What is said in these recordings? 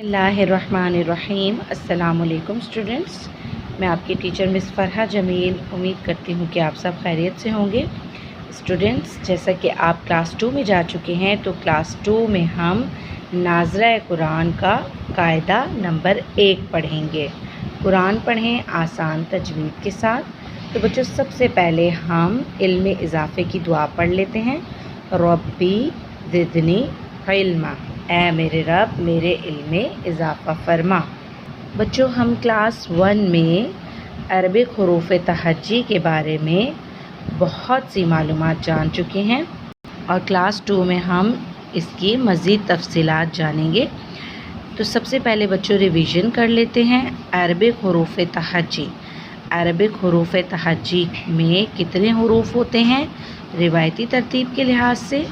बिस्मिल्लाहिर्रहमानिर्रहीम। अस्सलाम वालेकुम स्टूडेंट्स, मैं आपकी टीचर मिस फरहा जमील। उम्मीद करती हूँ कि आप सब खैरियत से होंगे। स्टूडेंट्स, जैसा कि आप क्लास 2 में जा चुके हैं, तो क्लास 2 में हम नाज़रा कुरान का कायदा नंबर 1 पढ़ेंगे। कुरान पढ़ें आसान तजवीद के साथ। तो बच्चों, सबसे पहले हम इल्म इजाफ़े की दुआ पढ़ लेते हैं। रब्बी ज़िदनी इल्मा, ऐ मेरे रब मेरे इल्म में इजाफ़ा फरमा। बच्चों, हम क्लास 1 में अरबिक हुरूफ़ तहज्जी के बारे में बहुत सी मालूमात जान चुके हैं और क्लास 2 में हम इसकी मज़ीद तफसीलात जानेंगे। तो सबसे पहले बच्चों रिवीजन कर लेते हैं। अरबिक हुरूफ़ तहज्जी, अरबिक हुरूफ़ तहज्जी में कितने हुरूफ होते हैं रिवायती तरतीब के लिहाज से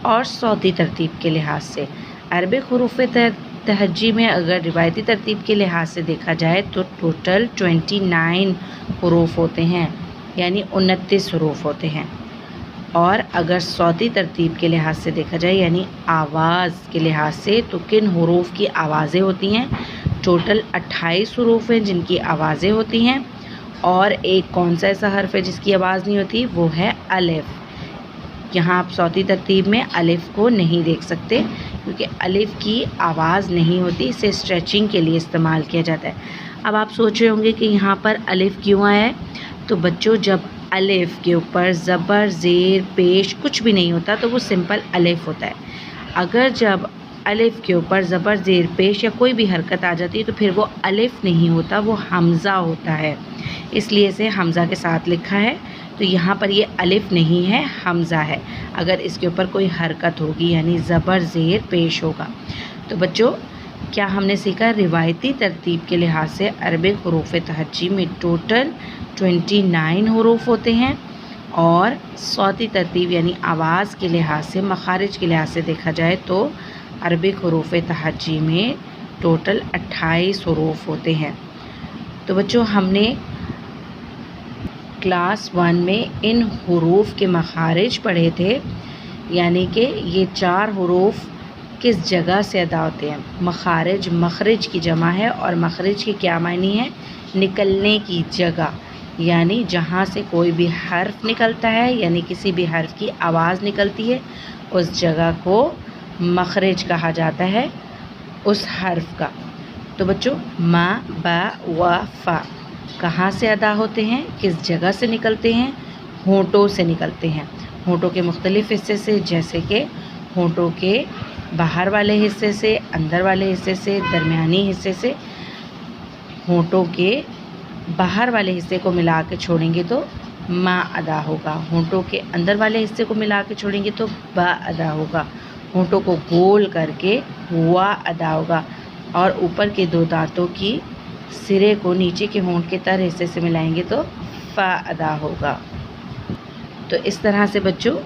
और सौती तरतीब के लिहाज से। अरबिक हुरूफ़ तहज्जी में अगर रिवायती तरतीब के लिहाज से देखा जाए तो टोटल 29 हुरूफ होते हैं, यानी 29 हुरूफ होते हैं। और अगर सौती तरतीब के लिहाज से देखा जाए यानी आवाज़ के लिहाज से, तो किन हुरूफ की आवाज़ें होती हैं? टोटल 28 हुरूफ हैं जिनकी आवाज़ें होती हैं। और एक कौन सा ऐसा हर्फ है जिसकी आवाज़ नहीं होती? वो है अलिफ। यहाँ आप सौती तरतीब में अलिफ को नहीं देख सकते क्योंकि अलिफ की आवाज़ नहीं होती, इसे स्ट्रेचिंग के लिए इस्तेमाल किया जाता है। अब आप सोच रहे होंगे कि यहाँ पर अलिफ क्यों आया है? तो बच्चों, जब अलिफ के ऊपर ज़बर ज़ेर पेश कुछ भी नहीं होता तो वो सिंपल अलिफ होता है। अगर जब अलिफ के ऊपर ज़बर ज़ेर पेश या कोई भी हरकत आ जाती है तो फिर वो अलिफ नहीं होता, वो हमज़ा होता है, इसलिए इसे हमज़ा के साथ लिखा है। तो यहाँ पर ये अलिफ नहीं है, हमज़ा है। अगर इसके ऊपर कोई हरकत होगी यानी ज़बर ज़ेर पेश होगा। तो बच्चों, क्या हमने सीखा? रिवायती तरतीब के लिहाज से अरबिक हुरूफ़ तहज्जी में टोटल 29 हुरूफ होते हैं और सौती तरतीब यानी आवाज़ के लिहाज से, मखारिज के लिहाज से देखा जाए तो अरबिक हुरूफ़ तहज्जी में टोटल 28 हुरूफ होते हैं। तो बच्चों, हमने क्लास 1 में इन हुरूफ के मखारिज पढ़े थे, यानी कि ये 4 हुरूफ किस जगह से अदा होते हैं। मखारिज, मखरिज की जमा है और मखरिज के क्या मायने हैं? निकलने की जगह, यानी जहाँ से कोई भी हर्फ निकलता है यानी किसी भी हर्फ की आवाज़ निकलती है, उस जगह को मखरिज कहा जाता है, उस हर्फ का। तो बच्चों, मा, बा, व, फा कहाँ से अदा होते हैं, किस जगह से निकलते हैं? होंठों से निकलते हैं। होंठों के मुख्तलिफ़ हिस्से से, जैसे कि होंठों के बाहर वाले हिस्से से, अंदर वाले हिस्से से, दरमियानी हिस्से से। होंठों के बाहर वाले हिस्से को मिला के छोड़ेंगे तो मा अदा होगा। होंठों के अंदर वाले हिस्से को मिला के छोड़ेंगे तो बा अदा होगा। होंठों को गोल करके वा अदा होगा और ऊपर के 2 दांतों की सिरे को नीचे के होंठ के तर हिस्से से मिलाएंगे तो फ़ा अदा होगा। तो इस तरह से बच्चों,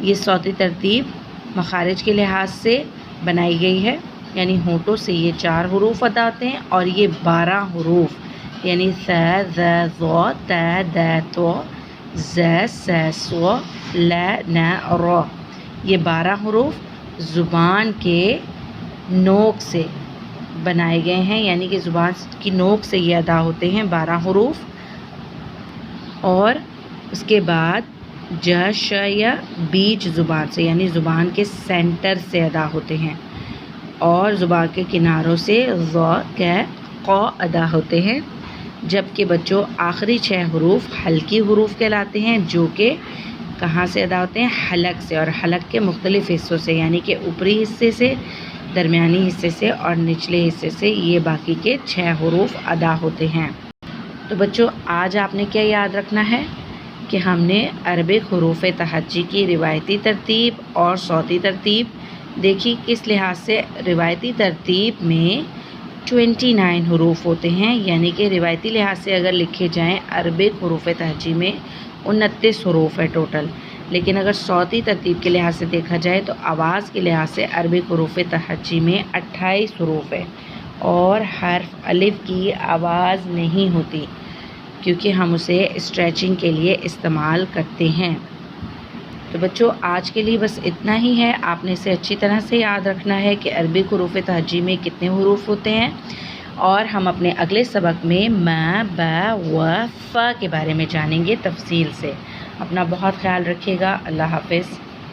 ये सौती तरतीब मखारिज के लिहाज से बनाई गई है, यानी होंठों से ये 4 हुरूफ अदा होते हैं और ये 12 हुरूफ यानी स, ज़, ज़, त, द, तो, ज़, स, स्व, ल, न, र, ये 12 हुरूफ ज़ुबान के नोक से बनाए गए हैं, यानी कि ज़ुबान की नोक से ये अदा होते हैं 12 हुरूफ। और उसके बाद ज, श या बीच ज़ुबान से यानी ज़ुबान के सेंटर से अदा होते हैं और ज़ुबान के किनारों से ज़, क, क़ अदा होते हैं। जबकि बच्चों, आखिरी 6 हुरूफ हल्की हुरूफ कहलाते हैं, जो कि कहाँ से अदा होते हैं? हलक से, और हलक के मुख्तलिफ़ हिस्सों से, यानी कि ऊपरी हिस्से से, दरमियानी हिस्से से और निचले हिस्से से ये बाकी के 6 हुरूफ अदा होते हैं। तो बच्चों, आज आपने क्या याद रखना है कि हमने अरबिक हुरूफ़ तहज्जी की रिवायती तरतीब और सौती तरतीब देखी। किस लिहाज से? रिवायती तरतीब में 29 हुरूफ होते हैं, यानी कि रिवायती लिहाज से अगर लिखे जाएँ अरबिक हुरूफ़ तहज्जी में 29 हुरूफ है टोटल। लेकिन अगर सौती तरतीब के लिहाज से देखा जाए तो आवाज़ के लिहाज से अरबिक हुरूफ़ तहज्जी में 28 हुरूफ है और हर्फ अलिफ की आवाज़ नहीं होती क्योंकि हम उसे स्ट्रेचिंग के लिए इस्तेमाल करते हैं। تو بچوں آج کے لیے بس اتنا ہی ہے. آپ نے اسے اچھی طرح سے یاد رکھنا ہے کہ عربک حروف تہجی میں کتنے حروف ہوتے ہیں، اور ہم اپنے اگلے سبق میں ما، با و فا کے بارے میں جانیں گے تفصیل سے. اپنا بہت خیال رکھیے گا. اللہ حافظ.